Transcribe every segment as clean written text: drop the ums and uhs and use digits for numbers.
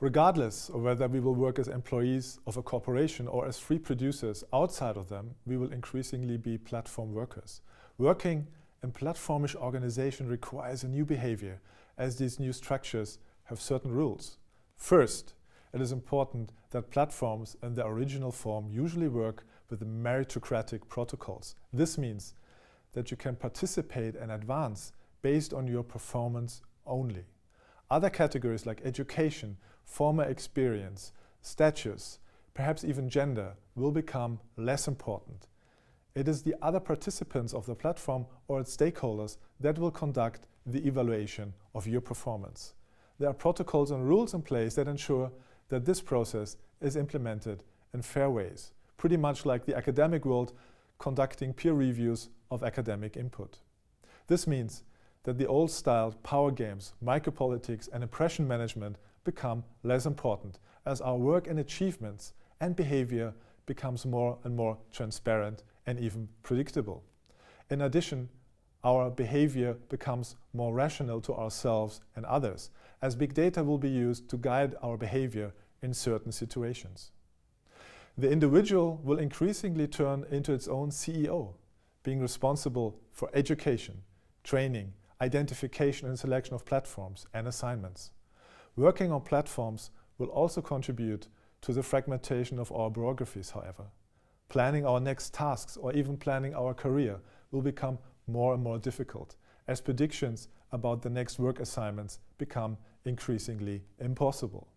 Regardless of whether we will work as employees of a corporation or as free producers outside of them, we will increasingly be platform workers. Working in platformish organization requires a new behavior, as these new structures have certain rules. First, it is important that platforms in their original form usually work with meritocratic protocols. This means that you can participate and advance based on your performance only. Other categories like education, former experience, status, perhaps even gender, will become less important. It is the other participants of the platform or its stakeholders that will conduct the evaluation of your performance. There are protocols and rules in place that ensure that this process is implemented in fair ways, pretty much like the academic world conducting peer reviews of academic input. This means that the old-style power games, micropolitics and impression management become less important as our work and achievements and behavior becomes more and more transparent and even predictable. In addition, our behavior becomes more rational to ourselves and others, as big data will be used to guide our behavior in certain situations. The individual will increasingly turn into its own CEO, being responsible for education, training, identification and selection of platforms and assignments. Working on platforms will also contribute to the fragmentation of our biographies, however. Planning our next tasks or even planning our career will become more and more difficult, as predictions about the next work assignments become increasingly impossible.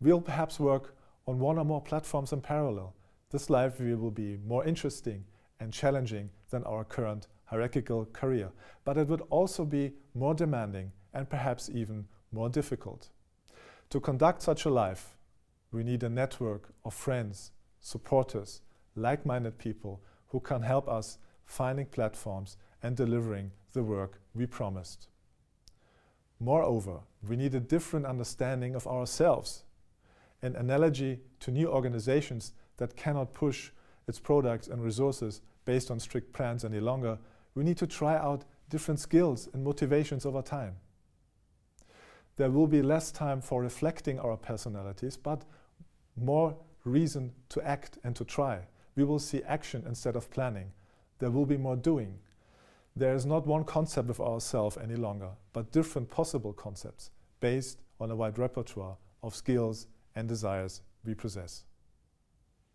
We'll perhaps work on one or more platforms in parallel. This life will be more interesting and challenging than our current hierarchical career, but it would also be more demanding and perhaps even more difficult. To conduct such a life, we need a network of friends, supporters, like-minded people who can help us finding platforms and delivering the work we promised. Moreover, we need a different understanding of ourselves. In analogy to new organizations that cannot push its products and resources based on strict plans any longer, we need to try out different skills and motivations over time. There will be less time for reflecting our personalities, but more reason to act and to try. We will see action instead of planning. There will be more doing. There is not one concept of ourselves any longer, but different possible concepts based on a wide repertoire of skills and desires we possess.